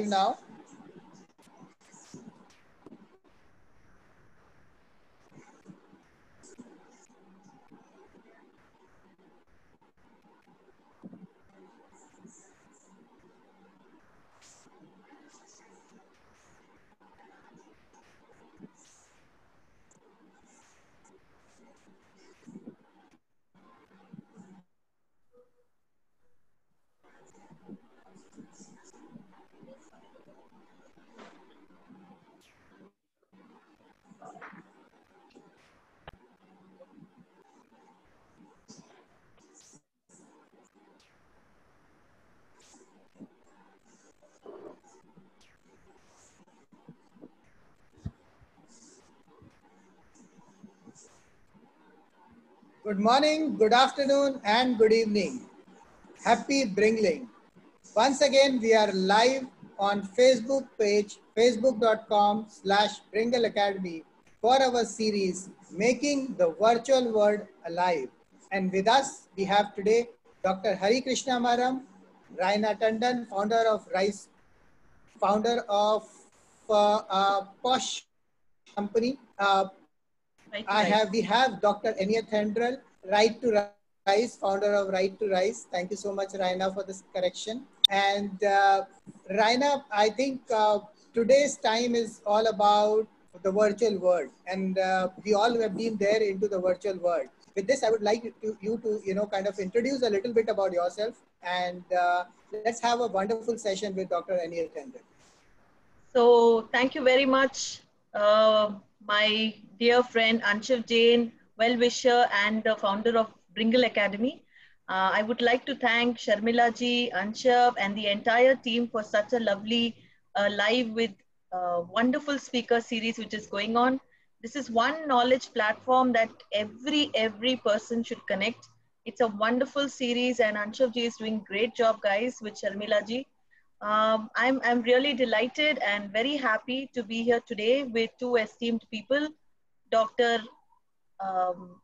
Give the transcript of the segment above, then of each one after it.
now. Good morning, good afternoon, and good evening. Happy Bringling. Once again, we are live on Facebook page, facebook.com/Bringle Academy for our series, Making the Virtual World Alive. And with us, we have today Dr. Hari Krishna Maram, Raina Tandon, founder of Posh company. We have Dr. Enia Thendral, Right to Rise, founder of Right to Rise. Thank you so much, Raina, for this correction. And Raina, I think today's time is all about the virtual world, and we all have been there into the virtual world. With this, I would like you to kind of introduce a little bit about yourself, and let's have a wonderful session with Dr. Enia Thendral. So thank you very much, my dear friend Anshav Jain, well-wisher and the founder of Bringle Academy. I would like to thank Sharmila ji, Anshav and the entire team for such a lovely live with wonderful speaker series which is going on. This is one knowledge platform that every person should connect. It's a wonderful series and Anshav ji is doing great job, guys, with Sharmila ji. I'm really delighted and very happy to be here today with two esteemed people, Dr.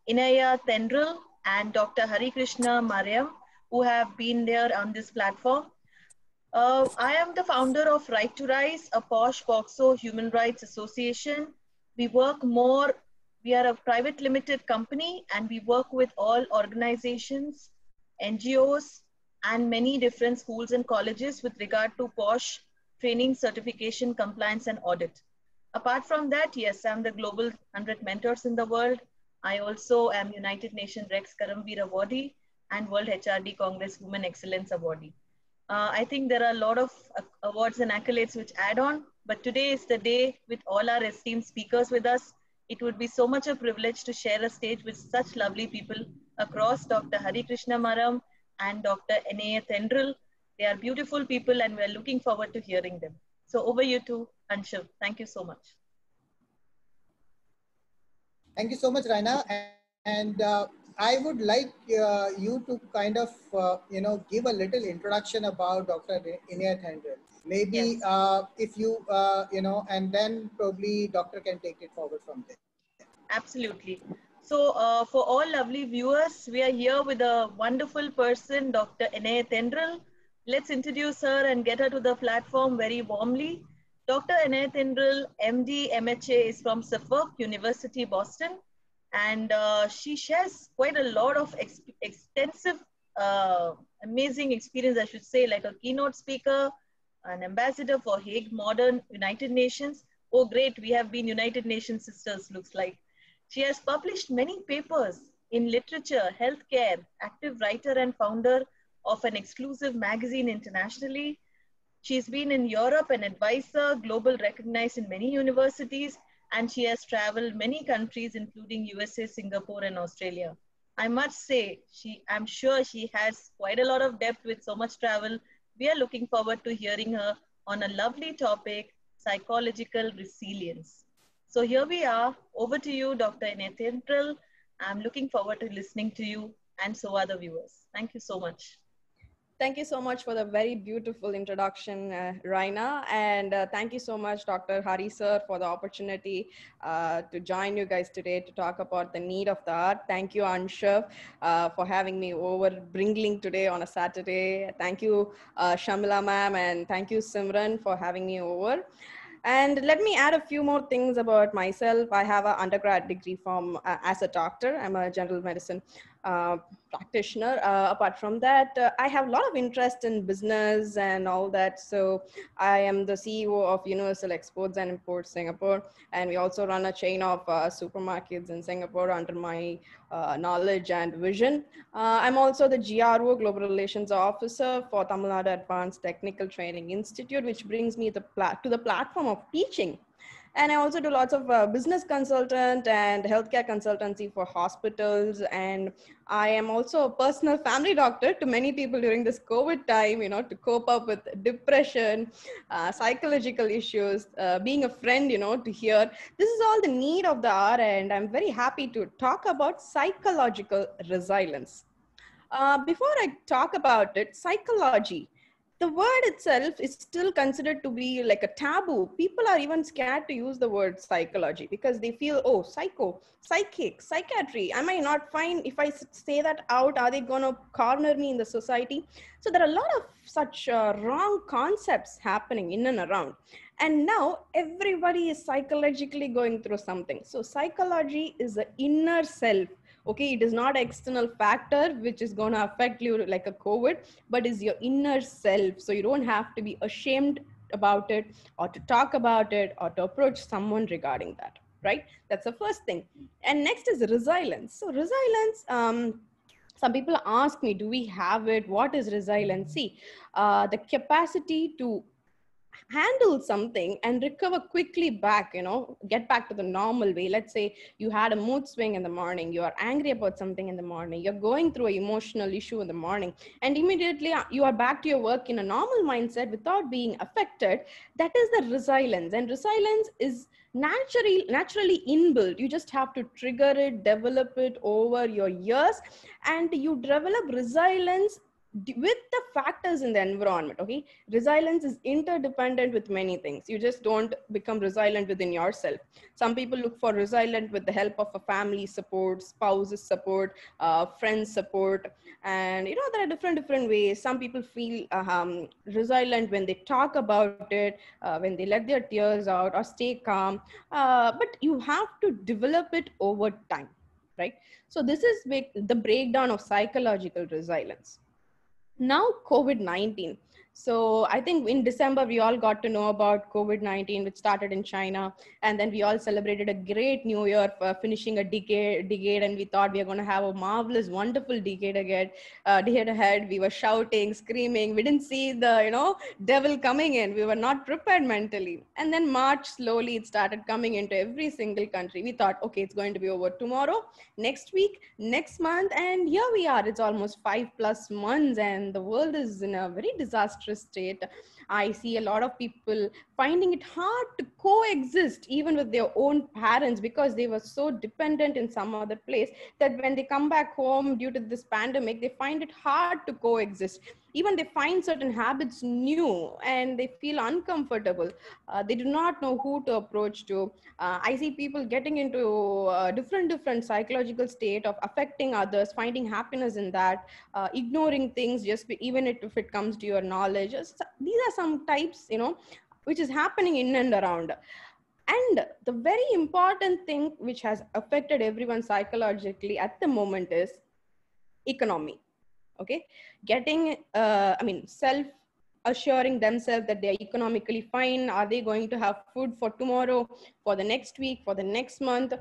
Inaya Thendral and Dr. Hari Krishna Mariam, who have been there on this platform. I am the founder of Right to Rise, a posh POCSO human rights association. We are a private limited company and we work with all organizations, NGOs, and many different schools and colleges with regard to POSH training, certification, compliance, and audit. Apart from that, yes, I'm the Global 100 Mentors in the World. I also am United Nations Rex Karamveer Awardee and World HRD Congress Women Excellence Awardee. I think there are a lot of awards and accolades which add on, but today is the day with all our esteemed speakers with us. It would be so much a privilege to share a stage with such lovely people across Dr. Hari Krishna Maram and Dr. Enia Thendral. They are beautiful people and we're looking forward to hearing them. So over you to Anshav. Thank you so much. Thank you so much, Raina. And I would like you to kind of, give a little introduction about Dr. Enia Thendral. Maybe yes. If you, and then probably doctor can take it forward from there. Absolutely. So for all lovely viewers, we are here with a wonderful person, Dr. Enia Thendral. Let's introduce her and get her to the platform very warmly. Dr. Enia Thendral, MD, MHA, is from Suffolk University, Boston. And she shares quite a lot of extensive, amazing experience, I should say, like a keynote speaker, an ambassador for Hague Modern United Nations. Oh, great, we have been United Nations sisters, looks like. She has published many papers in literature, healthcare, active writer and founder of an exclusive magazine internationally. She's been in Europe, an advisor, global recognized in many universities, and she has traveled many countries, including USA, Singapore, and Australia. I must say, I'm sure she has quite a lot of depth with so much travel. We are looking forward to hearing her on a lovely topic, psychological resilience. So here we are. Over to you, Dr. Enia Thendral. I'm looking forward to listening to you, and so are the viewers. Thank you so much. Thank you so much for the very beautiful introduction, Raina. And thank you so much, Dr. Hari sir, for the opportunity to join you guys today to talk about the need of the art. Thank you, Anshav, for having me over Bringling today on a Saturday. Thank you, Shamila ma'am, and thank you, Simran, for having me over. And let me add a few more things about myself. I have an undergrad degree from as a doctor. I'm a general medicine uh, practitioner. Apart from that, I have a lot of interest in business and all that. So I am the CEO of Universal Exports and Imports Singapore, and we also run a chain of supermarkets in Singapore under my knowledge and vision. I'm also the GRO, Global Relations Officer for Tamil Nadu Advanced Technical Training Institute, which brings me to the platform of teaching. And I also do lots of business consultant and healthcare consultancy for hospitals. And I am also a personal family doctor to many people during this COVID time, you know, to cope up with depression, psychological issues, being a friend, you know, to hear. This is all the need of the hour. And I'm very happy to talk about psychological resilience. Before I talk about it, psychology, the word itself is still considered to be like a taboo. People are even scared to use the word psychology because they feel, oh, psycho, psychic, psychiatry. Am I not fine if I say that out? Are they going to corner me in the society? So there are a lot of such wrong concepts happening in and around. And now everybody is psychologically going through something. So psychology is the inner self. Okay, it is not external factor which is going to affect you like a COVID, but is your inner self. So you don't have to be ashamed about it or to talk about it or to approach someone regarding that, right? That's the first thing. And next is resilience. So resilience, some people ask me, do we have it? What is resilience? See, the capacity to handle something and recover quickly back, you know, get back to the normal way. Let's say you had a mood swing in the morning, you are angry about something in the morning, you're going through an emotional issue in the morning, and immediately you are back to your work in a normal mindset without being affected. That is the resilience. And resilience is naturally inbuilt. You just have to trigger it, develop it over your years, and you develop resilience with the factors in the environment. Okay, resilience is interdependent with many things. You just don't become resilient within yourself. Some people look for resilient with the help of a family support, spouses support, friends support. And you know, there are different ways. Some people feel resilient when they talk about it, when they let their tears out or stay calm. But you have to develop it over time, right? So this is the breakdown of psychological resilience. Now COVID-19. So I think in December we all got to know about COVID-19, which started in China, and then we all celebrated a great new year for finishing a decade, and we thought we are going to have a marvelous, wonderful decade ahead. We were shouting, screaming. We didn't see the, you know, devil coming in. We were not prepared mentally. And then March, slowly it started coming into every single country. We thought, okay, it's going to be over tomorrow, next week, next month, and here we are. It's almost 5+ months and the world is in a very disastrous state. I see a lot of people finding it hard to coexist even with their own parents because they were so dependent in some other place that when they come back home due to this pandemic, they find it hard to coexist. Even they find certain habits new and they feel uncomfortable. They do not know who to approach to. I see people getting into different psychological state of affecting others, finding happiness in that, ignoring things even if it comes to your knowledge. These are some types, you know, which is happening in and around. And the very important thing which has affected everyone psychologically at the moment is economy. Okay, getting self assuring themselves that they are economically fine. Are they going to have food for tomorrow, for the next week, for the next month?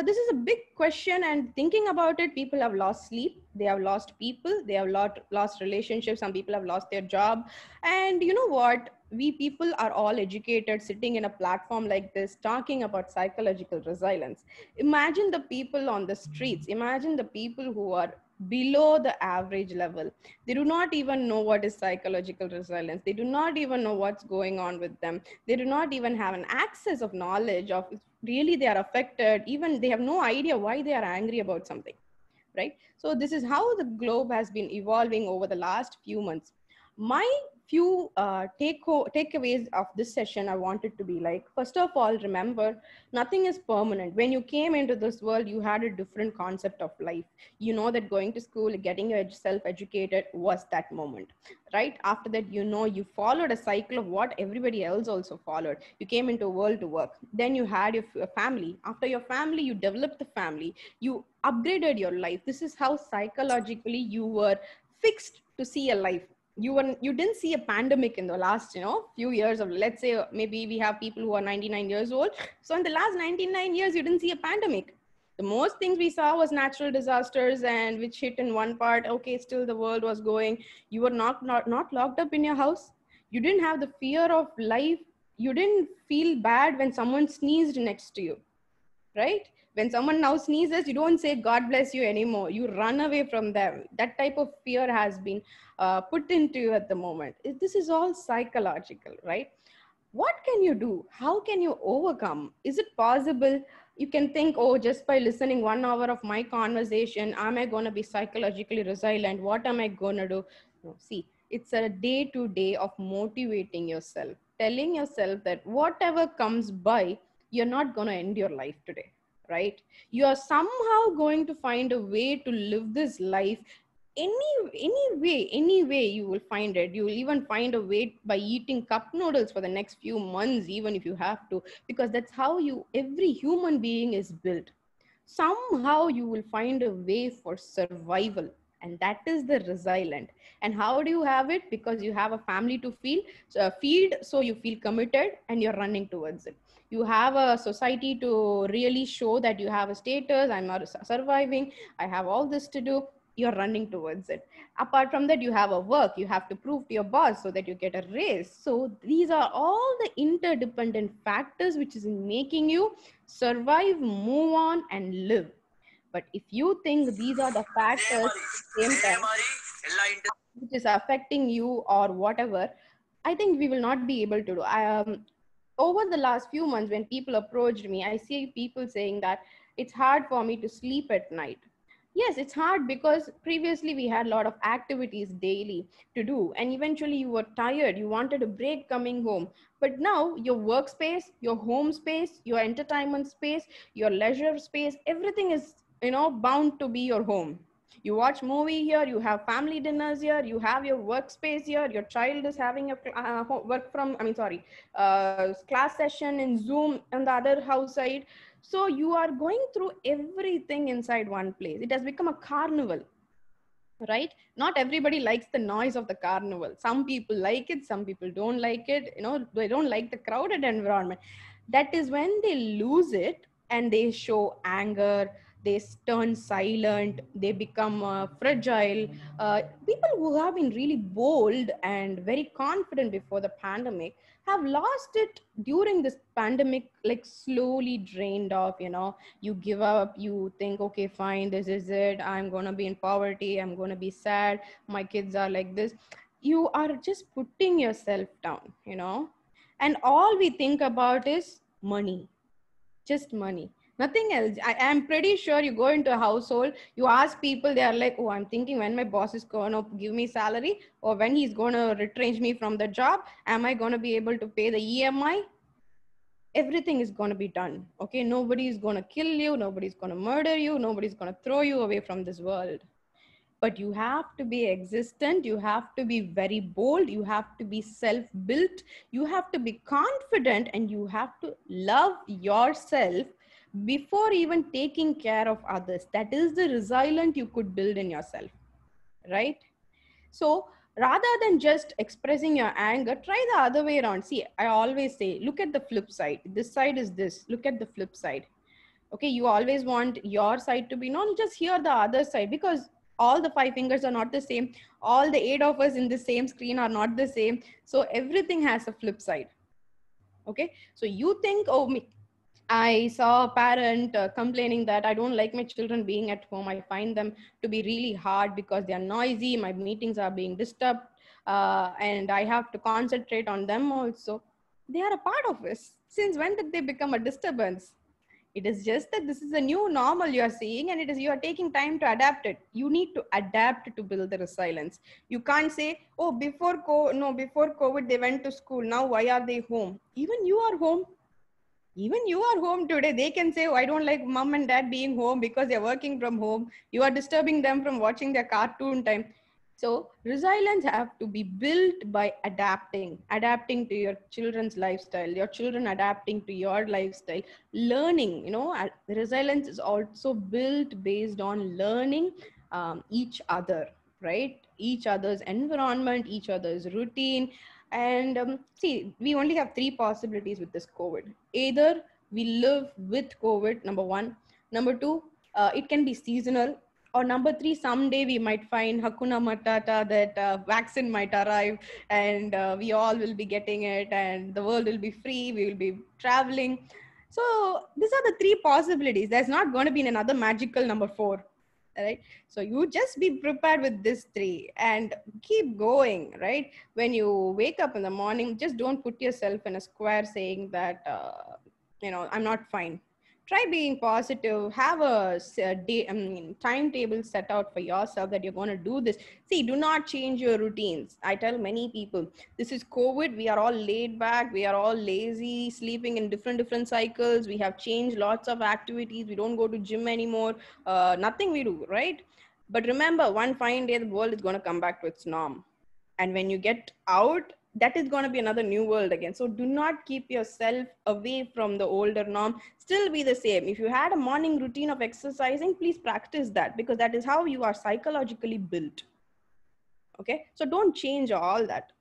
This is a big question, and thinking about it, people have lost sleep, they have lost people, they have lost relationships, some people have lost their job. And you know what, we people are all educated, sitting in a platform like this talking about psychological resilience. Imagine the people on the streets, imagine the people who are below the average level. They do not even know what is psychological resilience. They do not even know what's going on with them. They do not even have an access of knowledge of really they are affected. Even they have no idea why they are angry about something, right? So this is how the globe has been evolving over the last few months. My few takeaways of this session I wanted to be like, first of all, remember, nothing is permanent. When you came into this world, you had a different concept of life. You know that going to school, getting yourself educated was that moment, right? After that, you know, you followed a cycle of what everybody else also followed. You came into a world to work. Then you had your family. After your family, you developed the family. You upgraded your life. This is how psychologically you were fixed to see a life. You didn't see a pandemic in the last, you know, few years of, let's say, maybe we have people who are 99 years old. So in the last 99 years, you didn't see a pandemic. The most things we saw was natural disasters, and which hit in one part. Okay, still the world was going. You were not locked up in your house. You didn't have the fear of life. You didn't feel bad when someone sneezed next to you, right? When someone now sneezes, you don't say God bless you anymore. You run away from them. That type of fear has been put into you at the moment. This is all psychological, right? What can you do? How can you overcome? Is it possible? You can think, oh, just by listening 1 hour of my conversation, am I going to be psychologically resilient? What am I going to do? No, see, it's a day to day of motivating yourself, telling yourself that whatever comes by, you're not going to end your life today, right? You are somehow going to find a way to live this life. Any way you will find it. You will even find a way by eating cup noodles for the next few months, even if you have to, because that's how every human being is built. Somehow you will find a way for survival, and that is the resilient. And how do you have it? Because you have a family to feed, so you feel committed and you're running towards it. You have a society to really show that you have a status. I'm not surviving, I have all this to do. You're running towards it. Apart from that, you have a work, you have to prove to your boss so that you get a raise. So these are all the interdependent factors which is making you survive, move on, and live. But if you think these are the factors at the same time which is affecting you or whatever, I think we will not be able to do. Over the last few months, when people approached me, I see people saying that it's hard for me to sleep at night. Yes, it's hard because previously we had a lot of activities daily to do, and eventually you were tired, you wanted a break coming home. But now your workspace, your home space, your entertainment space, your leisure space, everything is, you know, bound to be your home. You watch movie here, you have family dinners here, you have your workspace here, your child is having a class session in Zoom on the other house side. So you are going through everything inside one place. It has become a carnival, right? Not everybody likes the noise of the carnival. Some people like it, some people don't like it. You know, they don't like the crowded environment. That is when they lose it and they show anger, they turn silent, they become fragile. People who have been really bold and very confident before the pandemic have lost it during this pandemic, like slowly drained off. You know, you give up, you think, okay, fine, this is it, I'm going to be in poverty, I'm going to be sad, my kids are like this. You are just putting yourself down, you know, and all we think about is money, just money, nothing else. I am pretty sure you go into a household, you ask people, they are like, oh, I'm thinking when my boss is going to give me salary, or when he's going to retrench me from the job, am I going to be able to pay the EMI? Everything is going to be done. Okay, nobody is going to kill you, nobody's going to murder you, nobody's going to throw you away from this world. But you have to be existent, you have to be very bold, you have to be self-built, you have to be confident, and you have to love yourself before even taking care of others. That is the resilience you could build in yourself, right? So rather than just expressing your anger, try the other way around. See, I always say, look at the flip side. This side is this, look at the flip side. Okay, you always want your side to be known, just hear the other side, because all the 5 fingers are not the same, all the 8 of us in the same screen are not the same. So everything has a flip side. Okay, so you think, oh, I saw a parent complaining that I don't like my children being at home. I find them to be really hard because they are noisy. My meetings are being disturbed, and I have to concentrate on them also. They are a part of us. Since when did they become a disturbance? It is just that this is a new normal you are seeing, and it is you are taking time to adapt it. You need to adapt to build the resilience. You can't say, oh, before COVID they went to school. Now why are they home? Even you are home. Even you are home today. They can say, oh, I don't like mom and dad being home because they're working from home. You are disturbing them from watching their cartoon time. So resilience have to be built by adapting to your children's lifestyle, your children adapting to your lifestyle, learning. Resilience is also built based on learning each other, right? Each other's environment, each other's routine. And see, we only have three possibilities with this COVID. Either we live with COVID, number one. Number two, it can be seasonal. Or number three, someday we might find Hakuna Matata, that vaccine might arrive and we all will be getting it and the world will be free, we will be traveling. So these are the three possibilities. There's not going to be another magical number four, right? So you just be prepared with this three and keep going, right? When you wake up in the morning, just don't put yourself in a square saying that, I'm not fine. Try being positive. Have a day, timetable set out for yourself that you're going to do this. See, do not change your routines. I tell many people, this is COVID. We are all laid back. We are all lazy, sleeping in different cycles. We have changed lots of activities. We don't go to gym anymore. Nothing we do, right? But remember, one fine day, the world is going to come back to its norm. And when you get out, that is going to be another new world again. So do not keep yourself away from the older norm. Still be the same. If you had a morning routine of exercising, please practice that, because that is how you are psychologically built. Okay, so don't change all that.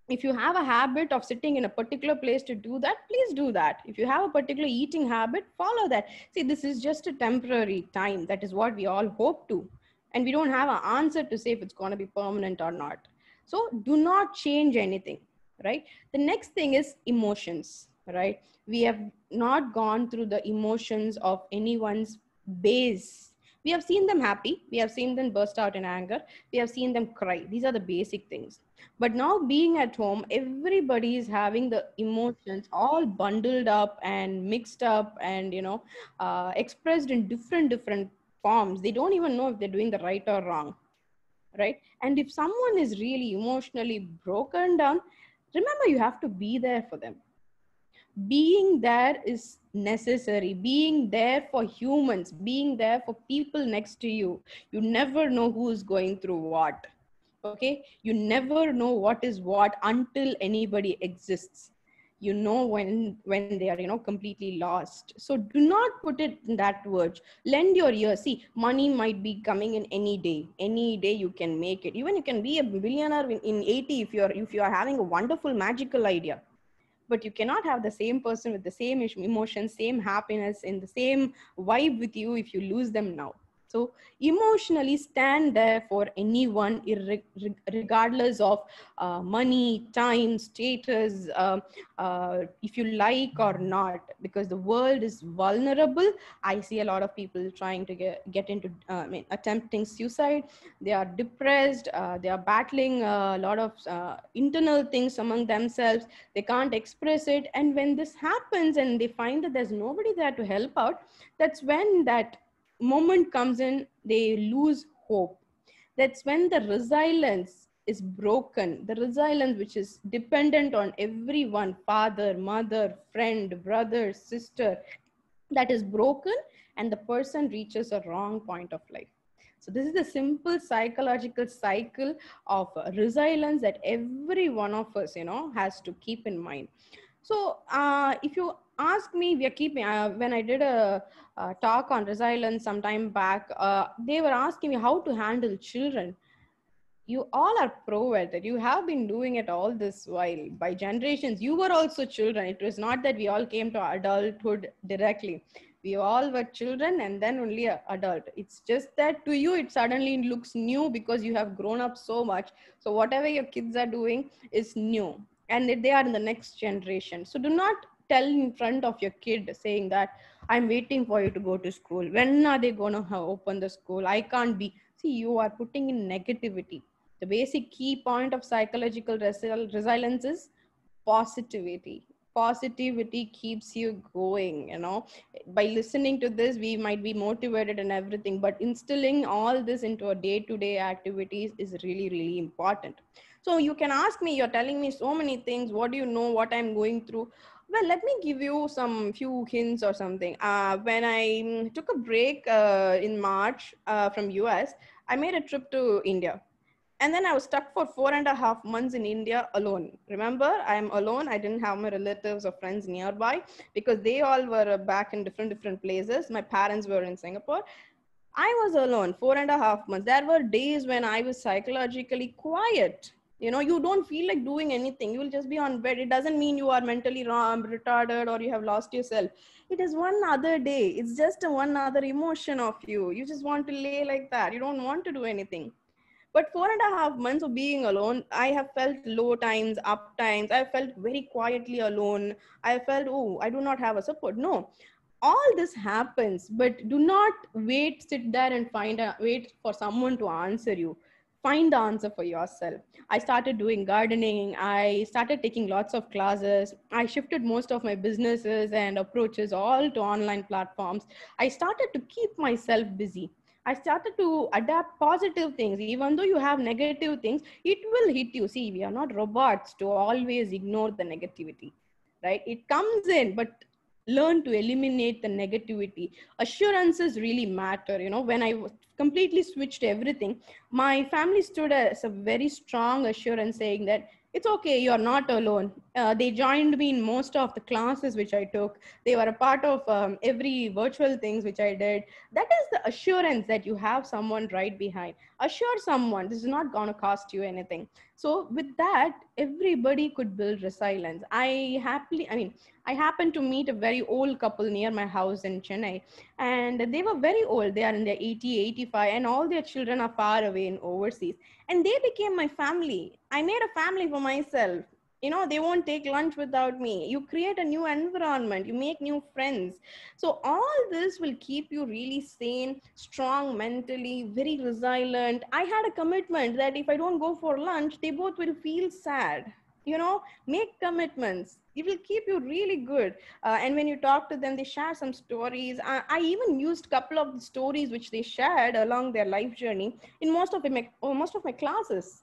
If you have a habit of sitting in a particular place to do that, please do that. If you have a particular eating habit, follow that. See, this is just a temporary time. That is what we all hope to. And we don't have an answer to say if it's going to be permanent or not. So do not change anything, right? The next thing is emotions, right? We have not gone through the emotions of anyone's base. We have seen them happy. We have seen them burst out in anger. We have seen them cry. These are the basic things. But now being at home, everybody is having the emotions all bundled up and mixed up and, expressed in different forms. They don't even know if they're doing the right or wrong, right? And if someone is really emotionally broken down, remember, you have to be there for them. Being there is necessary. Being there for humans, being there for people next to you. You never know who is going through what. Okay, you never know what is what until anybody exists. You know when they are completely lost. So do not put it in that words. Lend your ear. See, money might be coming in any day you can make it. Even you can be a billionaire in 80 if you are having a wonderful magical idea. But you cannot have the same person with the same emotions, same happiness, in the same vibe with you if you lose them now. So emotionally stand there for anyone, regardless of money, time, status, if you like or not, because the world is vulnerable. I see a lot of people trying to get into, attempting suicide. They are depressed. They are battling a lot of internal things among themselves. They can't express it. And when this happens and they find that there's nobody there to help out, that's when that moment comes in, they lose hope. That's when the resilience is broken. The resilience which is dependent on everyone, father, mother, friend, brother, sister, that is broken, and the person reaches a wrong point of life. So this is the simple psychological cycle of resilience that every one of us, has to keep in mind. So if you ask me, we are keeping, when I did a talk on resilience some time back, they were asking me how to handle children. You all are pro at it. You have been doing it all this while by generations. You were also children. It was not that we all came to adulthood directly. We all were children and then only adult. It's just that to you, it suddenly looks new because you have grown up so much. So whatever your kids are doing is new, and they are in the next generation. So do not tell in front of your kid saying that I'm waiting for you to go to school. When are they going to open the school? I can't be. See, you are putting in negativity. The basic key point of psychological resilience is positivity. positivity keeps you going, you know. By listening to this, we might be motivated and everything, but instilling all this into a day-to-day activities is really, really important. So you can ask me, you're telling me so many things, what do you know what I'm going through? Well, let me give you some few hints or something. When I took a break in March from US, I made a trip to India. And then I was stuck for 4.5 months in India alone. Remember, I'm alone. I didn't have my relatives or friends nearby because they all were back in different places. My parents were in Singapore. I was alone 4.5 months. There were days when I was psychologically quiet. You know, you don't feel like doing anything. You will just be on bed. It doesn't mean you are mentally wrong, retarded, or you have lost yourself. It is one other day. It's just a one other emotion of you. You just want to lay like that. You don't want to do anything. But 4.5 months of being alone, I have felt low times, up times. I felt very quietly alone. I felt, oh, I do not have a support. No, all this happens, but do not wait, sit there and wait for someone to answer you. Find the answer for yourself. I started doing gardening. I started taking lots of classes. I shifted most of my businesses and approaches all to online platforms. I started to keep myself busy. I started to adapt positive things. Even though you have negative things, it will hit you. See, we are not robots to always ignore the negativity, right? It comes in, but learn to eliminate the negativity. Assurances really matter. You know, when I completely switched everything, my family stood as a very strong assurance saying that it's okay, you're not alone. They joined me in most of the classes which I took. They were a part of every virtual things which I did. That is the assurance that you have someone right behind. Assure someone this is not going to cost you anything. So with that, everybody could build resilience. I happened to meet a very old couple near my house in Chennai, and they were very old. They are in their 80, 85, and all their children are far away in overseas. And they became my family. I made a family for myself. You know, they won't take lunch without me. You create a new environment, you make new friends. So all this will keep you really sane, strong mentally, very resilient. I had a commitment that if I don't go for lunch, they both will feel sad. You know, make commitments. It will keep you really good. And when you talk to them, they share some stories. I even used a couple of the stories which they shared along their life journey in most of my classes.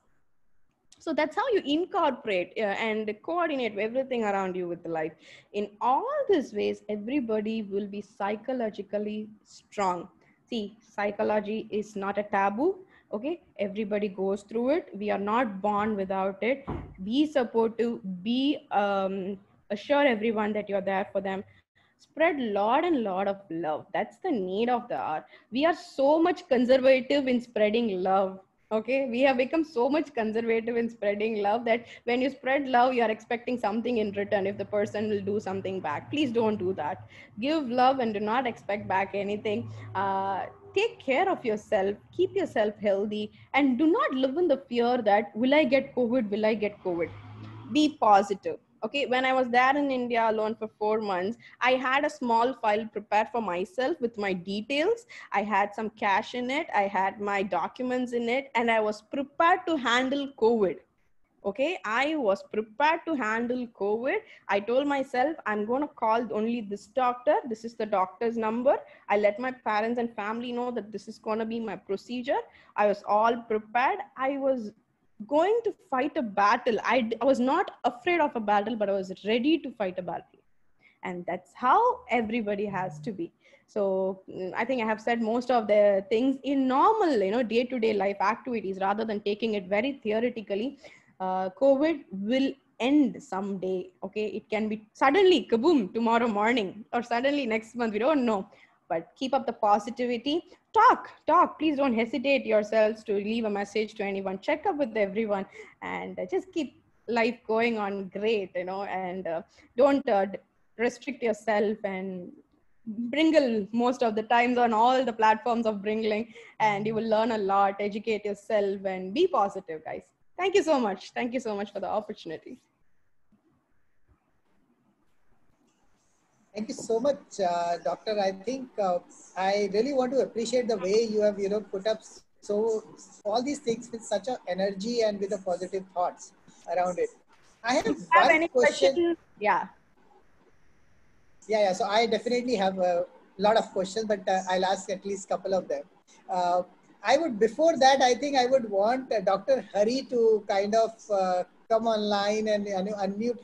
So that's how you incorporate and coordinate everything around you with the life. In all these ways, everybody will be psychologically strong. See, psychology is not a taboo. Okay, everybody goes through it. We are not born without it. Be supportive. Be assure everyone that you're there for them. Spread lot and lot of love. That's the need of the hour. We are so much conservative in spreading love. Okay, we have become so much conservative in spreading love that when you spread love, you are expecting something in return if the person will do something back. Please don't do that. Give love and do not expect back anything. Take care of yourself, keep yourself healthy, and do not live in the fear that will I get COVID, will I get COVID. Be positive. Okay, when I was there in India alone for 4 months, I had a small file prepared for myself with my details. I had some cash in it, I had my documents in it, and I was prepared to handle COVID. Okay, I was prepared to handle COVID. I told myself, I'm going to call only this doctor. This is the doctor's number. I let my parents and family know that this is going to be my procedure. I was all prepared. I was going to fight a battle. I was not afraid of a battle, but I was ready to fight a battle. And that's how everybody has to be. So I think I have said most of the things in normal, you know, day-to-day life activities, rather than taking it very theoretically. COVID will end someday. Okay, it can be suddenly kaboom tomorrow morning or suddenly next month, we don't know. But keep up the positivity. Talk. Please don't hesitate yourselves to leave a message to anyone. Check up with everyone, and just keep life going on great, you know. And don't restrict yourself, and Bringle most of the times on all the platforms of Bringling, and you will learn a lot. Educate yourself and be positive, guys. Thank you so much. Thank you so much for the opportunity. Thank you so much, Doctor. I think I really want to appreciate the way you have, put up so all these things with such a energy and with a positive thoughts around it. I have If you have one any question. questions, yeah. Yeah. So I definitely have a lot of questions, but I'll ask at least a couple of them. Uh, I would, before that, I think I would want Dr. Hari to kind of come online and unmute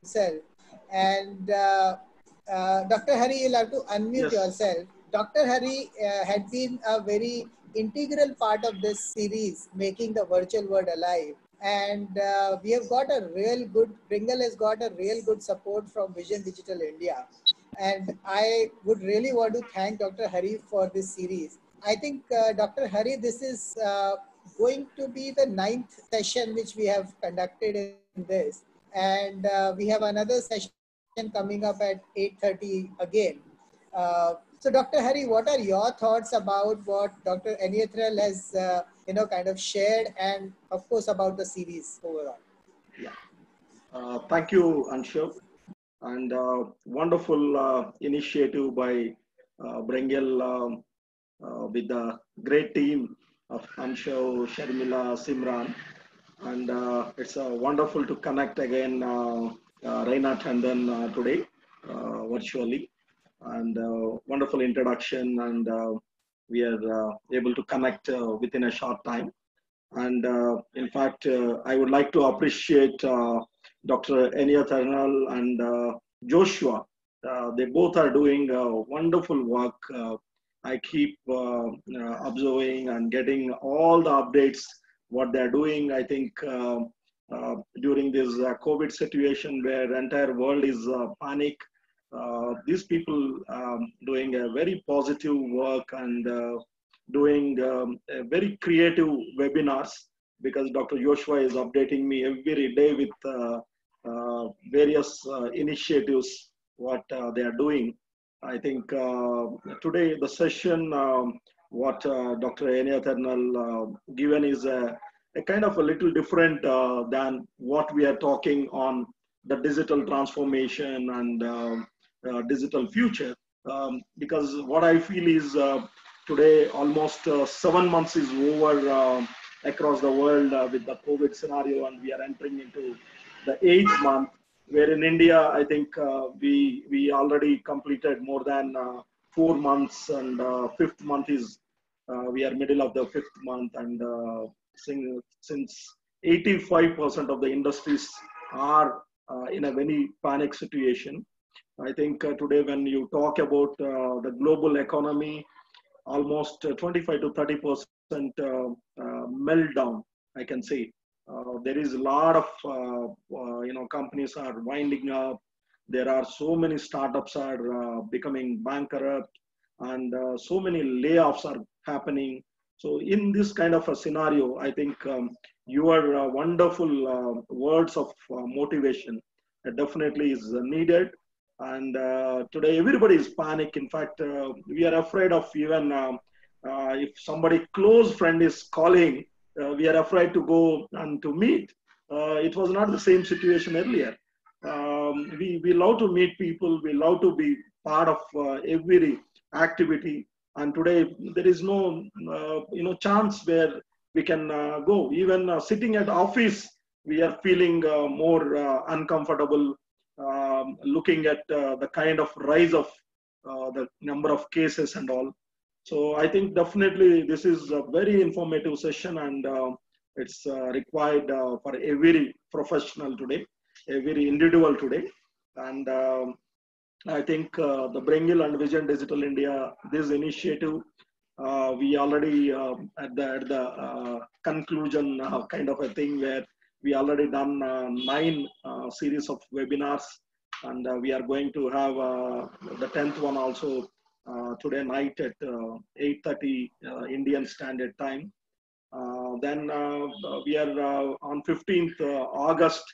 himself. And Dr. Hari, you'll have to unmute Yes. yourself. Dr. Hari had been a very integral part of this series, Making the Virtual World Alive. And we have got a real good, Bringle has got a real good support from Vision Digital India. And I would really want to thank Dr. Hari for this series. I think, Dr. Hari, this is going to be the 9th session which we have conducted in this. And we have another session coming up at 8:30 again. So Dr. Hari, what are your thoughts about what Dr. Eniothral has, kind of shared, and of course about the series overall? Yeah. Thank you, Anshuv. And wonderful initiative by Bringle with the great team of Anshuv, Sharmila, Simran. And it's wonderful to connect again, Raina Tandon today virtually. And wonderful introduction, and we are able to connect within a short time. And in fact, I would like to appreciate Dr. Eniothral and Joshua. They both are doing wonderful work. I keep observing and getting all the updates, what they're doing. I think during this COVID situation where the entire world is panic, these people doing a very positive work and doing very creative webinars, because Dr. Joshua is updating me every day with various initiatives, what they are doing. I think today the session, what Dr. Eniothral given is a kind of a little different than what we are talking on the digital transformation and digital future. Because what I feel is today almost 7 months is over across the world with the COVID scenario, and we are entering into the 8th month, where in India, I think we already completed more than 4 months, and 5th month is, we are middle of the 5th month, and since 85% of the industries are in a very panic situation. I think today when you talk about the global economy, almost 25 to 30% meltdown, I can say. There is a lot of companies are winding up. There are so many startups are becoming bankrupt, and so many layoffs are happening. So in this kind of a scenario, I think your wonderful words of motivation definitely is needed. And today everybody is panic. In fact, we are afraid of even if somebody close friend is calling, we are afraid to go and to meet. It was not the same situation earlier. We love to meet people. We love to be part of every activity. And today there is no chance where we can go. Even sitting at office, we are feeling more uncomfortable. Looking at the kind of rise of the number of cases and all. So I think definitely this is a very informative session, and it's required for every professional today, every individual today. And I think the Bringle and Vision Digital India, this initiative, we already at the conclusion kind of a thing, where we already done 9 series of webinars, and we are going to have the 10th one also today night at 8:30 Indian Standard Time. Then we are on 15th August.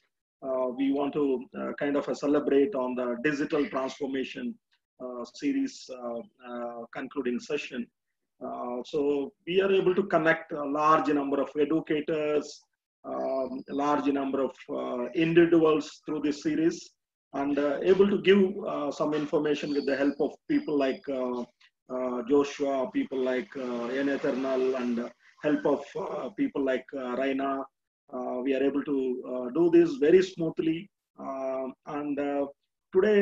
We want to kind of celebrate on the digital transformation series concluding session. So we are able to connect a large number of educators, a large number of individuals through this series, and able to give some information with the help of people like Joshua, people like Eniothral, and help of people like Raina. We are able to do this very smoothly. And today,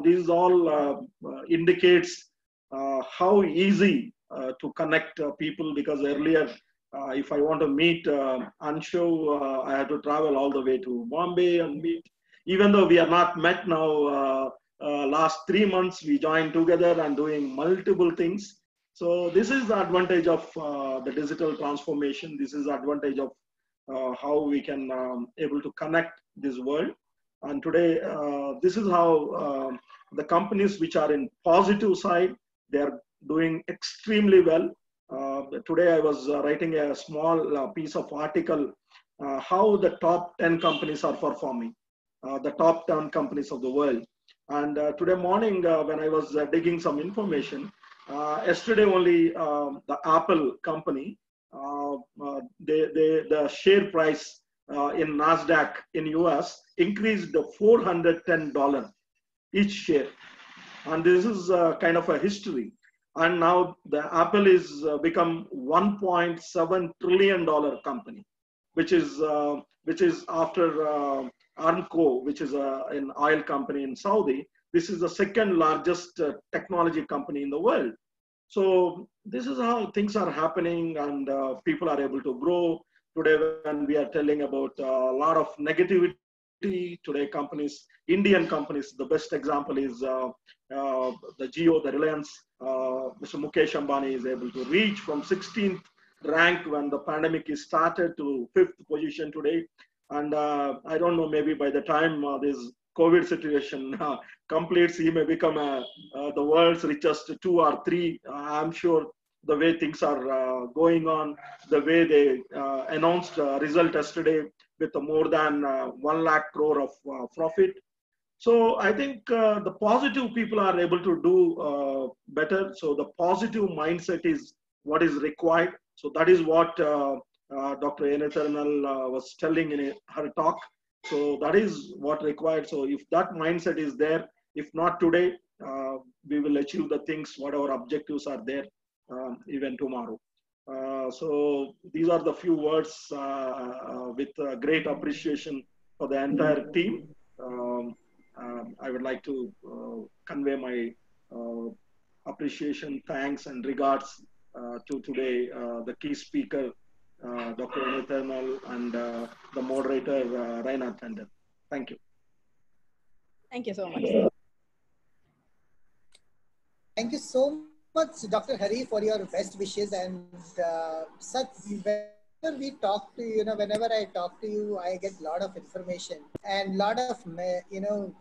these all indicates how easy to connect people, because earlier, if I want to meet Anshu, I had to travel all the way to Bombay and meet. Even though we are not met now, last 3 months we joined together and doing multiple things. So this is the advantage of the digital transformation. This is the advantage of how we can able to connect this world. And today, this is how the companies which are in positive side, they are doing extremely well. Today, I was writing a small piece of article, how the top 10 companies are performing, the top 10 companies of the world. And today morning, when I was digging some information, yesterday only the Apple company, the share price in NASDAQ in US increased to $410 each share. And this is kind of a history. And now the Apple is become $1.7 trillion company, which is after Aramco, which is an oil company in Saudi. This is the second largest technology company in the world. So this is how things are happening, and people are able to grow. Today, when we are telling about a lot of negativity, today companies, Indian companies, the best example is the Jio, the Reliance. Mr. Mukesh Ambani is able to reach from 16th rank when the pandemic is started to 5th position today. And I don't know, maybe by the time this COVID situation completes, he may become the world's richest 2 or 3. I'm sure the way things are going on, the way they announced result yesterday with more than 1 lakh crore of profit. So I think the positive people are able to do better. So the positive mindset is what is required. So that is what Dr. Enethernal was telling in her talk. So that is what required. So if that mindset is there, if not today, we will achieve the things, whatever objectives are there, even tomorrow. So these are the few words with great appreciation for the entire team. I would like to convey my appreciation, thanks, and regards to today the key speaker, Dr. Enethernal, and the moderator, Raina Tandon. Thank you. Thank you so much. Thank you so much, Dr. Hari, for your best wishes and such. Whenever we talk to you, whenever I talk to you, I get a lot of information and lot of,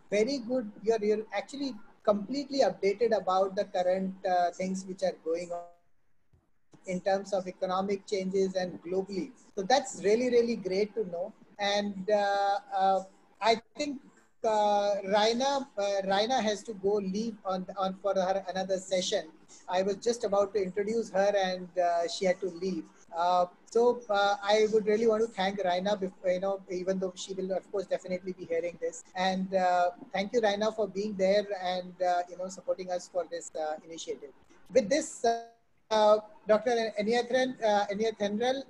very good. You're actually completely updated about the current things which are going on in terms of economic changes and globally. So that's really, really great to know. And I think Raina has to go leave on for her another session. I was just about to introduce her and she had to leave. So I would really want to thank Raina, even though she will, of course, definitely be hearing this. And thank you, Raina, for being there and, supporting us for this initiative. With this, Dr. Enethernal,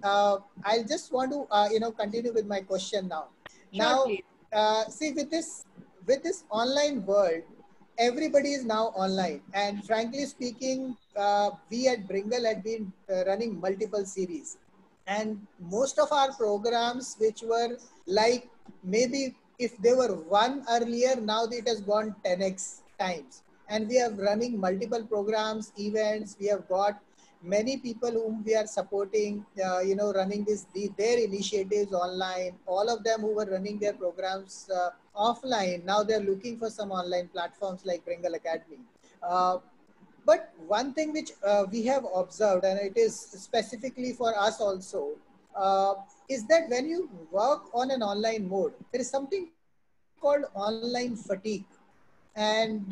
I just want to, continue with my question now. Sure, Now, see, with this online world, everybody is now online. And frankly speaking, we at Bringle had been running multiple series. And most of our programs, which were like maybe if they were one earlier, now it has gone 10x times. And we are running multiple programs, events. We have got many people whom we are supporting, running their initiatives online. All of them who were running their programs offline, now they're looking for some online platforms like Bringle Academy. But one thing which we have observed, and it is specifically for us also, is that when you work on an online mode, there is something called online fatigue. And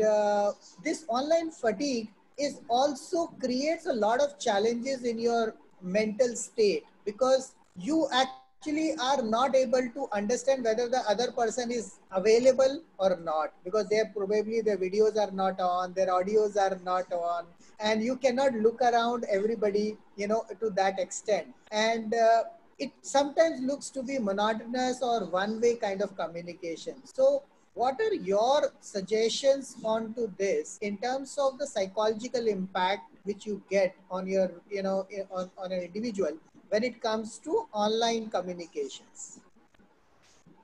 this online fatigue is also creates a lot of challenges in your mental state, because you actually are not able to understand whether the other person is available or not, because probably their videos are not on, their audios are not on, and you cannot look around everybody, to that extent. And it sometimes looks to be monotonous or one-way kind of communication. So What are your suggestions onto this in terms of the psychological impact which you get on your, on an individual when it comes to online communications?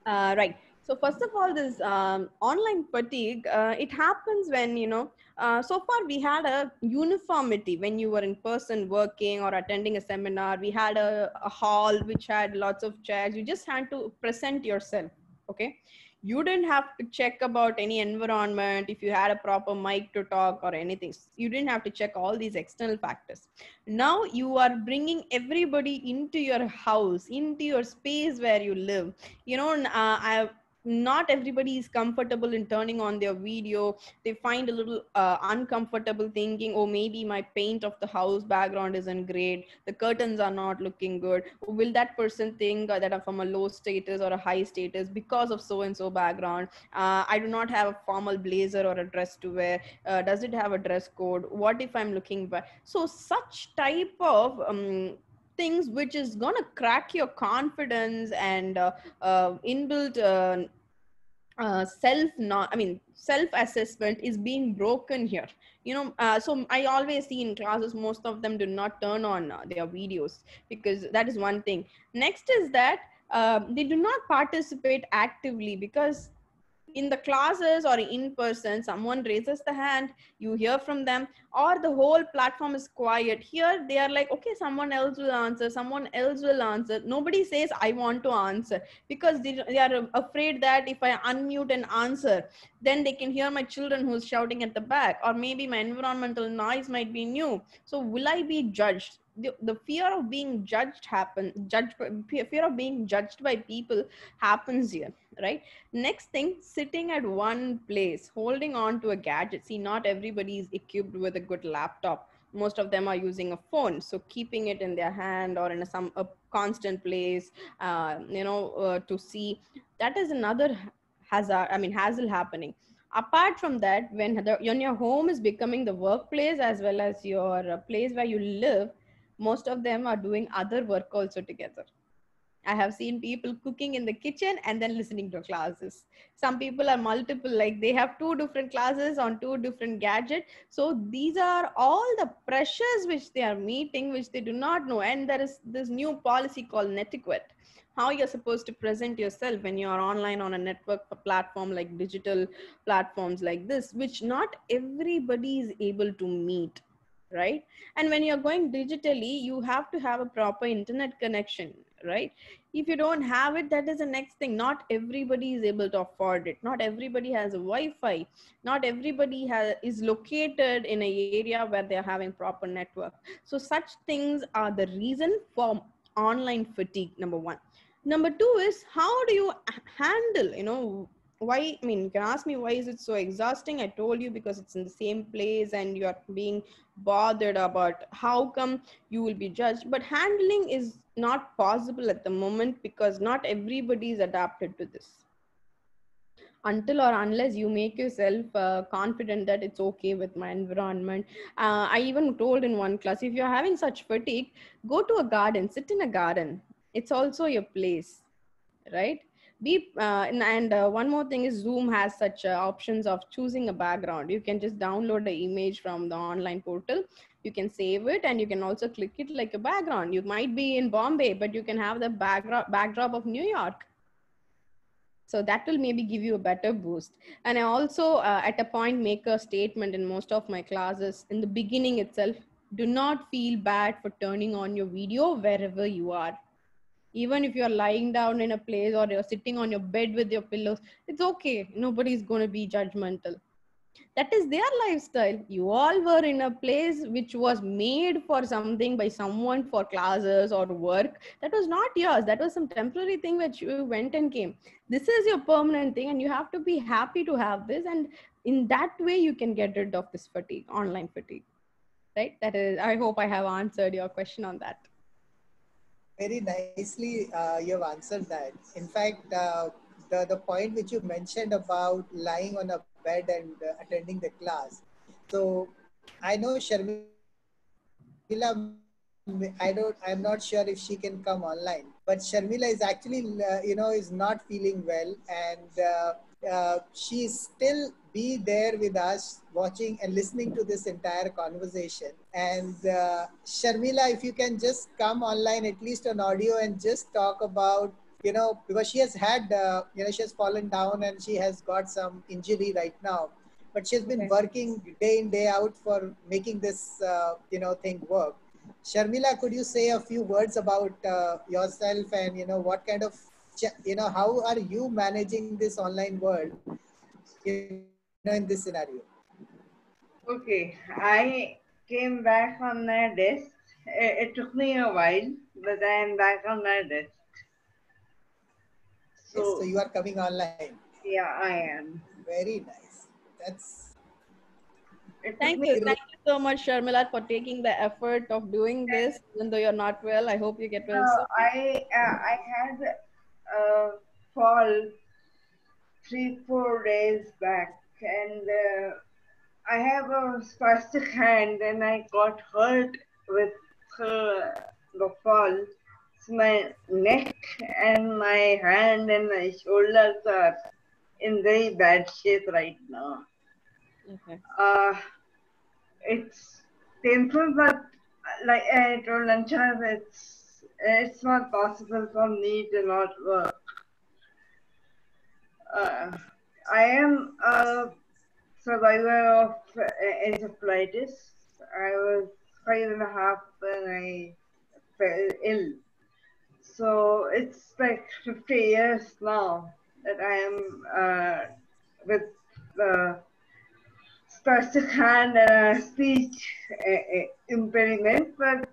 Right. So first of all, this online fatigue, it happens when, so far we had a uniformity when you were in person working or attending a seminar. We had a hall which had lots of chairs. You just had to present yourself. Okay. You didn't have to check about any environment, if you had a proper mic to talk or anything. You didn't have to check all these external factors. Now you are bringing everybody into your house, into your space where you live. Not everybody is comfortable in turning on their video. They find a little uncomfortable, thinking, oh, maybe my paint of the house background isn't great, the curtains are not looking good. Will that person think that I'm from a low status or a high status because of so and so background? I do not have a formal blazer or a dress to wear. Does it have a dress code? What if I'm looking back? So such type of things which is going to crack your confidence and inbuilt self assessment is being broken here. So I always see in classes, most of them do not turn on their videos, because that is one thing. Next is that they do not participate actively, because in the classes or in person, someone raises the hand, you hear from them, or the whole platform is quiet. Here they are like, okay, someone else will answer, someone else will answer. Nobody says I want to answer, because they are afraid that if I unmute and answer, then they can hear my children who's shouting at the back, or maybe my environmental noise might be new. So will I be judged? The fear of being judged fear of being judged by people happens here, right? Next thing, sitting at one place, holding on to a gadget. See, not everybody is equipped with a good laptop. Most of them are using a phone. So keeping it in their hand or in a constant place, to see, that is another hassle happening. Apart from that, when your home is becoming the workplace as well as your place where you live, most of them are doing other work also together. I have seen people cooking in the kitchen and then listening to classes. Some people are multiple, like they have two different classes on two different gadgets. So these are all the pressures which they are meeting, which they do not know. And there is this new policy called netiquette. How you're supposed to present yourself when you're online on a network platform, like digital platforms like this, which not everybody is able to meet, right? And when you're going digitally, you have to have a proper internet connection, right? If you don't have it, that is the next thing. Not everybody is able to afford it. Not everybody has a Wi-Fi. Not everybody is located in an area where they're having proper network. So such things are the reason for online fatigue, number one. Number two is, how do you handle, why, you can ask me, why is it so exhausting? I told you, because it's in the same place and you're being bothered about how come you will be judged. But handling is not possible at the moment, because not everybody is adapted to this. Until or unless you make yourself confident that it's okay with my environment. I even told in one class, if you're having such fatigue, go to a garden, sit in a garden. It's also your place, right? One more thing is, Zoom has such options of choosing a background. You can just download the image from the online portal, you can save it, and you can also click it like a background. You might be in Bombay, but you can have the backdrop of New York. So that will maybe give you a better boost. And I also at a point make a statement in most of my classes in the beginning itself: do not feel bad for turning on your video wherever you are. Even if you're lying down in a place or you're sitting on your bed with your pillows, it's okay. Nobody's going to be judgmental. That is their lifestyle. You all were in a place which was made for something by someone, for classes or work. That was not yours. That was some temporary thing which you went and came. This is your permanent thing, and you have to be happy to have this. And in that way, you can get rid of this fatigue, online fatigue. Right? That is, I hope I have answered your question on that. Very nicely, you have answered that. In fact, the point which you mentioned about lying on a bed and attending the class. So I know Sharmila, I'm not sure if she can come online, but Sharmila is actually, is not feeling well. And she still be there with us, watching and listening to this entire conversation. And Sharmila, if you can just come online, at least on audio, and just talk about, because she has had, she has fallen down and she has got some injury right now, but she's been working day in, day out for making this, thing work. Sharmila, could you say a few words about yourself and, what kind of, how are you managing this online world, in this scenario? Okay, I came back on my desk. It took me a while, but I am back on my desk. Yes, so you are coming online. Yeah, I am. Very nice. That's. Thank you so much, Sharmila, for taking the effort of doing this. Even though you're not well, I hope you get well soon. I had a fall 3-4 days back, and I have a spastic hand, and I got hurt with the fall. So my neck and my hand and my shoulders are in very bad shape right now. Okay. It's painful, but like I told Anshar, it's not possible for me to not work. I am a survivor of encephalitis. I was 5.5 when I fell ill. So it's like 50 years now that I am with spastic hand and a speech impediment, but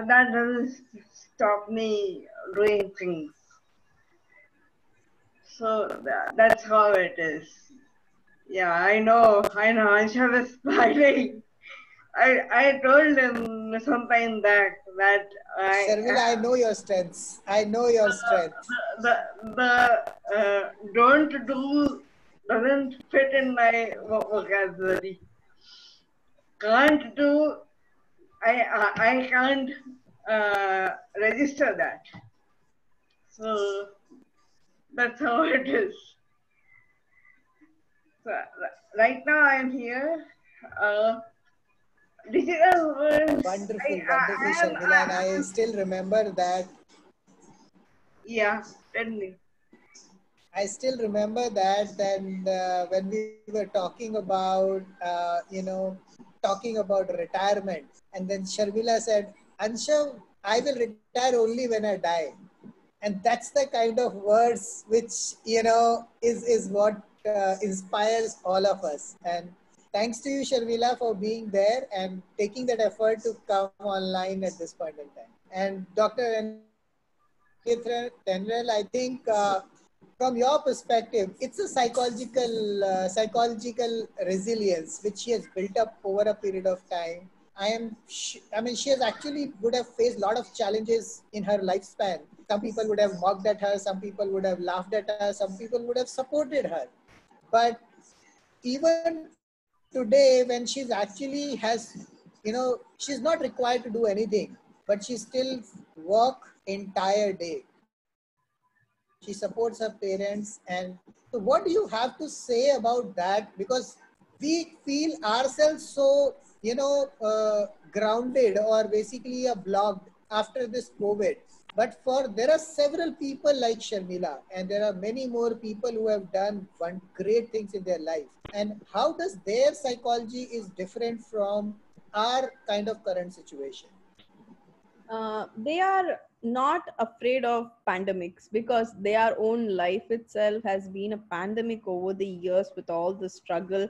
that doesn't stop me doing things. So that's how it is. Yeah, I know. Ansha was smiling. I told him sometime back that Sharmila, I know your strengths. I know your strength. The don't do doesn't fit in my vocabulary. Can't do. I can't register that. So that's how it is. So right now I'm here. Digital world. Wonderful, Sharmila, and I still remember that. Yeah, tell me. I still remember that, and when we were talking about, talking about retirement, and then Sharmila said, "Ansha, I will retire only when I die," and that's the kind of words which is what inspires all of us. And thanks to you, Sharmila, for being there and taking that effort to come online at this point in time. And Dr. Tenrel, I think from your perspective, it's a psychological resilience which she has built up over a period of time. I mean, she has actually would have faced a lot of challenges in her lifespan. Some people would have mocked at her, some people would have laughed at her, some people would have supported her. But even today, when she's actually has, she's not required to do anything, but she still work entire day. She supports her parents. And so what do you have to say about that? Because we feel ourselves so, grounded or basically blocked after this COVID. But there are several people like Sharmila, and there are many more people who have done great things in their life. And how does their psychology is different from our kind of current situation? They are not afraid of pandemics because their own life itself has been a pandemic over the years with all the struggle.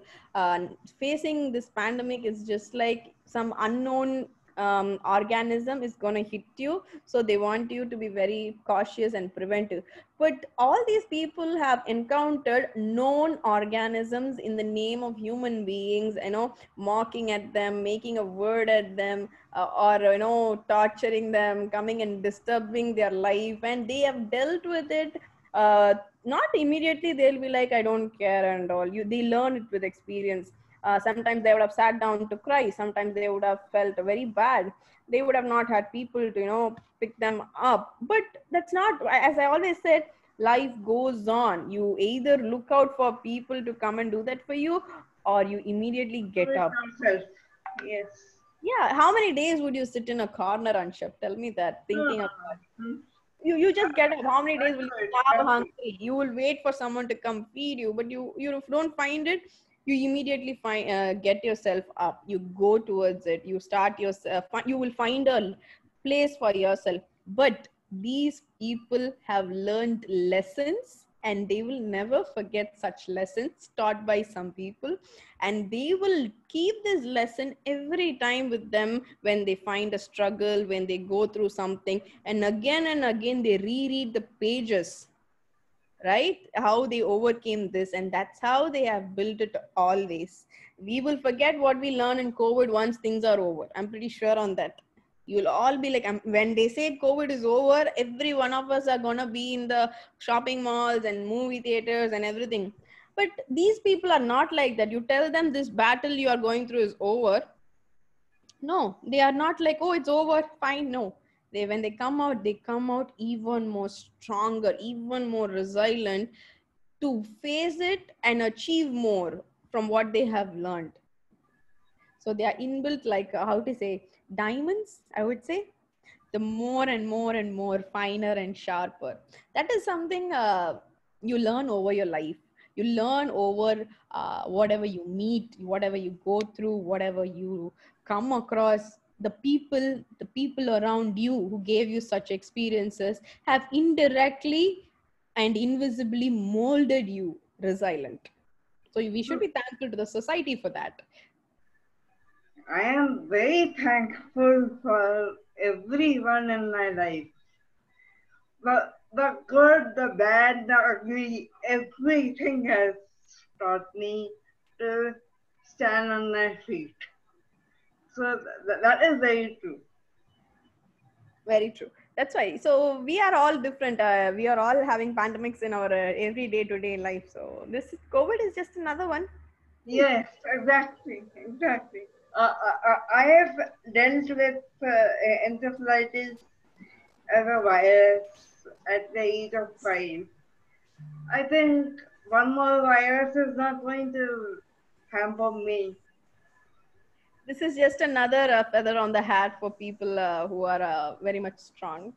Facing this pandemic is just like some unknown organism is going to hit you, so they want you to be very cautious and preventive. But all these people have encountered known organisms in the name of human beings, mocking at them, making a word at them, or torturing them, coming and disturbing their life, and they have dealt with it. Not immediately they'll be like, I don't care and all. They learn it with experience. Sometimes they would have sat down to cry. Sometimes they would have felt very bad. They would have not had people to pick them up. But that's not, as I always said, life goes on. You either look out for people to come and do that for you, or you immediately get With up. yourself. Yes. Yeah, how many days would you sit in a corner, Anshab? Tell me that, No, no, thinking no. of that. You just get up. How many days will you starve That's hungry? You will wait for someone to come feed you, but you don't find it. You immediately find get yourself up. You go towards it. You start yourself. You will find a place for yourself. But these people have learned lessons, and they will never forget such lessons taught by some people, and they will keep this lesson every time with them when they find a struggle, when they go through something, and again they reread the pages, right? How they overcame this, and that's how they have built it always. We will forget what we learn in COVID once things are over. I'm pretty sure on that. You'll all be like, when they say COVID is over, every one of us are gonna be in the shopping malls and movie theaters and everything. But these people are not like that. You tell them this battle you are going through is over. No, they are not like, oh, it's over, fine. No, when they come out even more stronger, even more resilient to face it and achieve more from what they have learned. So they are inbuilt, like how to say, diamonds, I would say. The more and more and more finer and sharper. That is something you learn over your life. You learn over whatever you meet, whatever you go through, whatever you come across. The people around you who gave you such experiences have indirectly and invisibly molded you resilient. So we should be thankful to the society for that. I am very thankful for everyone in my life. The good, the bad, the ugly, everything has taught me to stand on my feet. So that is very true. Very true. That's why. So we are all different. We are all having pandemics in our every day-to-day life. So this COVID is just another one. Yes, exactly, exactly. I have dealt with encephalitis as a virus at the age of 5. I think one more virus is not going to hamper me. This is just another feather on the hat for people who are very much strong.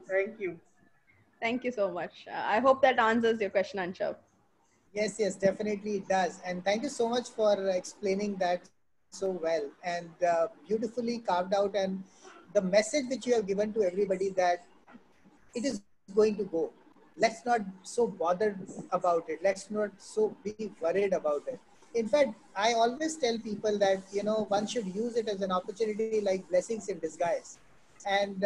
Thank you. Thank you so much. I hope that answers your question, Anshav. Yes, yes, definitely it does. And thank you so much for explaining that so well and beautifully carved out. And the message which you have given to everybody that it is going to go. Let's not so bothered about it. Let's not so be worried about it. In fact, I always tell people that, one should use it as an opportunity like blessings in disguise. And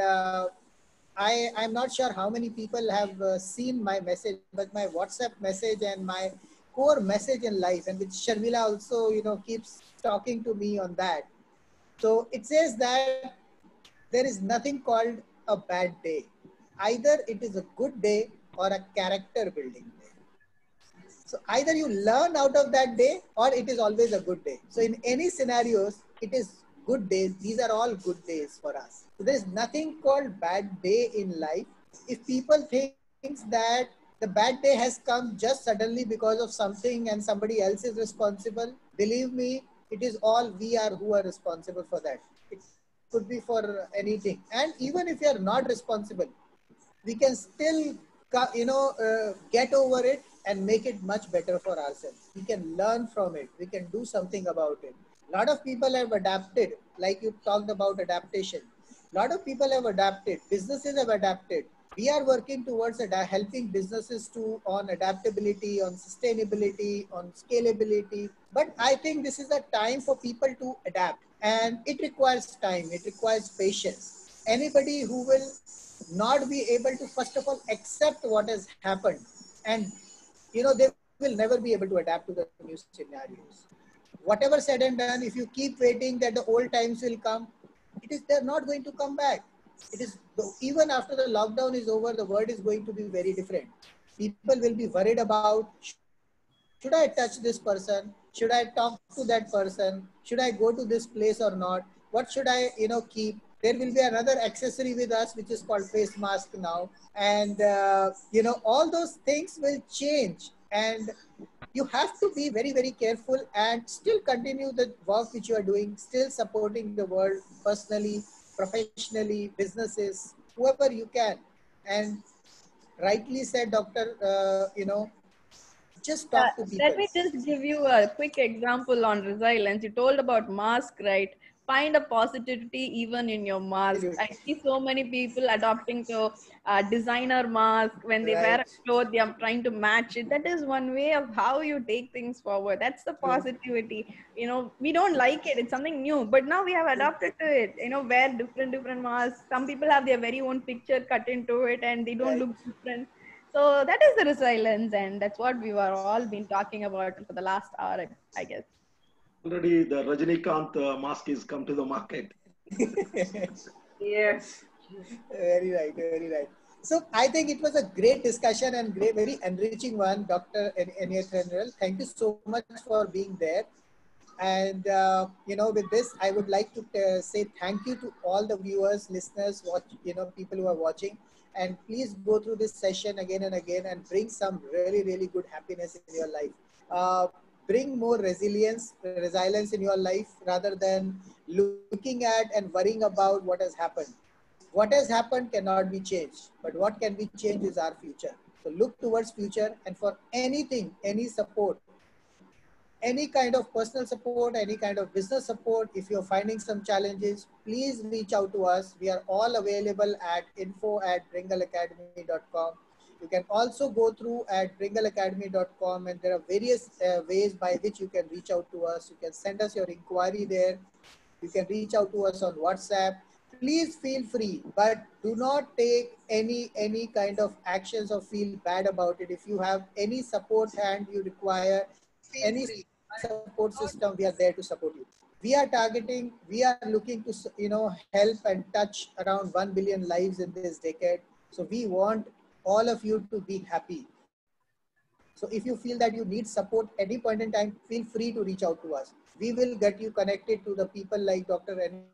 I'm not sure how many people have seen my message, but my WhatsApp message and my core message in life, and which Sharmila also, keeps talking to me on that. So it says that there is nothing called a bad day. Either it is a good day or a character building day. So either you learn out of that day or it is always a good day. So in any scenarios, it is good days. These are all good days for us. So there is nothing called bad day in life. If people think that the bad day has come just suddenly because of something and somebody else is responsible, believe me, it is all we are who are responsible for that. It could be for anything. And even if you are not responsible, we can still get over it and make it much better for ourselves. We can learn from it. We can do something about it. A lot of people have adapted, like you talked about adaptation. A lot of people have adapted. Businesses have adapted. We are working towards helping businesses to on adaptability, on sustainability, on scalability. But I think this is a time for people to adapt, and it requires time. It requires patience. Anybody who will not be able to first of all accept what has happened, and they will never be able to adapt to the new scenarios. Whatever said and done, if you keep waiting that the old times will come, they're not going to come back. It is even after the lockdown is over, the world is going to be very different. People will be worried about, should I touch this person, should I talk to that person, should I go to this place or not, what should I keep. There will be another accessory with us, which is called face mask now. And, all those things will change. And you have to be very, very careful and still continue the work which you are doing, still supporting the world personally, professionally, businesses, whoever you can. And rightly said, Doctor, just talk to Let people. me just give you a quick example on resilience. You told about mask, right? Find a positivity even in your mask. I Absolutely. see so many people adopting to designer mask. When they wear Right. a cloth, they are trying to match it. That is one way of how you take things forward. That's the True. positivity. We don't like it. It's something new, but now we have adopted to it. Wear different masks. Some people have their very own picture cut into it, and they don't Right. look different. So that is the resilience, and that's what we were all been talking about for the last hour, I guess. Already the Rajinikanth mask is come to the market. Yes. Very right, very right. So I think it was a great discussion and great, very enriching one, Dr. Enya General. Thank you so much for being there. And with this, I would like to say thank you to all the viewers, listeners, people who are watching. And please go through this session again and again and bring some really, really good happiness in your life. Uh, Bring more resilience in your life rather than looking at and worrying about what has happened. What has happened cannot be changed, but what can be changed is our future. So look towards future, and for anything, any support, any kind of personal support, any kind of business support, if you're finding some challenges, please reach out to us. We are all available at info@bringalacademy.com. You can also go through at bringalacademy.com, and there are various ways by which you can reach out to us. You can send us your inquiry there. You can reach out to us on WhatsApp. Please feel free, but do not take any kind of actions or feel bad about it. If you have any support hand you require, any support system, we are there to support you. We are looking to help and touch around 1 billion lives in this decade. So we want all of you to be happy. So if you feel that you need support any point in time, feel free to reach out to us. We will get you connected to the people like Dr. Anya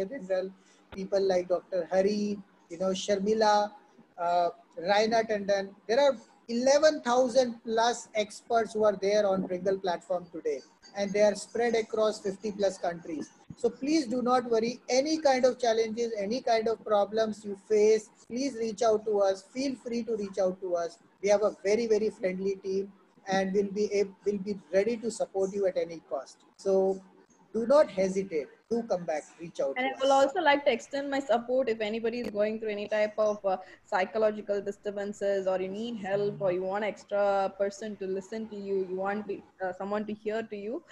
Dindral, people like Dr. Hari, Sharmila, uh, Raina Tandon. There are 11,000 plus experts who are there on Bringle platform today, and they are spread across 50 plus countries. So please do not worry. Any kind of challenges, any kind of problems you face, please reach out to us. Feel free to reach out to us. We have a very, very friendly team, and will be ready to support you at any cost. So do not hesitate. Do come back. Reach out And I to will us. also like to extend my support if anybody is going through any type of psychological disturbances, or you need help, or you want extra person to listen to you, you want someone to hear to you.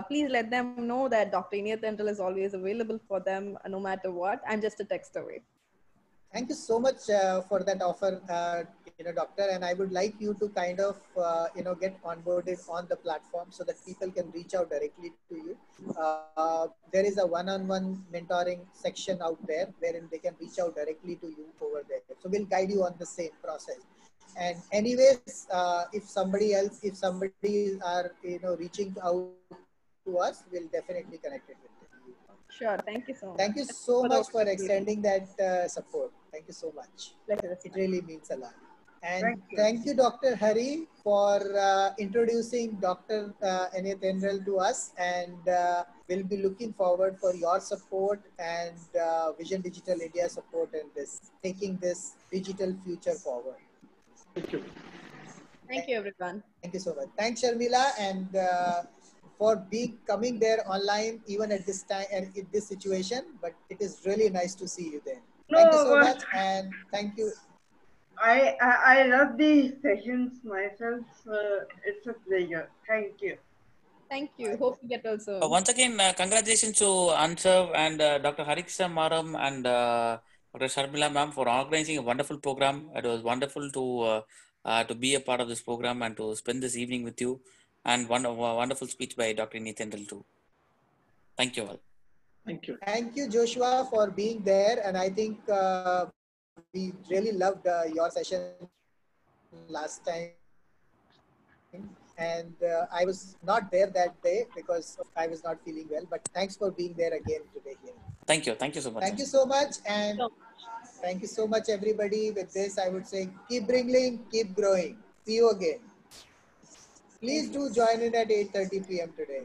Please let them know that Dr. Inya Tendal is always available for them, no matter what. I'm just a text away. Thank you so much for that offer, Doctor. And I would like you to kind of, get onboarded on the platform so that people can reach out directly to you. There is a one-on-one mentoring section out there wherein they can reach out directly to you over there. So we'll guide you on the same process. And anyways, if somebody are, reaching out to us, we'll definitely connect it with them. Sure. Thank you so Thank much. you Thank so you for the much for opportunity. extending that support. Thank you so much. Pleasure is It mine. really means a lot. And Thank you. thank you, Dr. Hari, for introducing Dr. Anya Tendral to us. And we'll be looking forward for your support and Vision Digital India support in taking this digital future forward. Thank you. Thank you, everyone. Thank you so much. Thanks, Sharmila, and for coming there online even at this time and in this situation. But it is really nice to see you there. Thank you No, so but much, and thank you. I love these sessions myself. So it's a pleasure. Thank you. Thank you. Hope you get also. Once again, congratulations to Ansav and Dr. Hariksa Maram and Dr. Sharmila ma'am for organizing a wonderful program. It was wonderful to be a part of this program and to spend this evening with you. And wonderful speech by Dr. Nitendral too. Thank you all. Thank you. Thank you, Joshua, for being there. And I think we really loved your session last time. And I was not there that day because I was not feeling well. But thanks for being there again today here. Thank you. Thank you so much. Thank you so much. And thank you so much, everybody. With this, I would say keep bringing, keep growing. See you again. Please do join in at 8:30 p.m. today.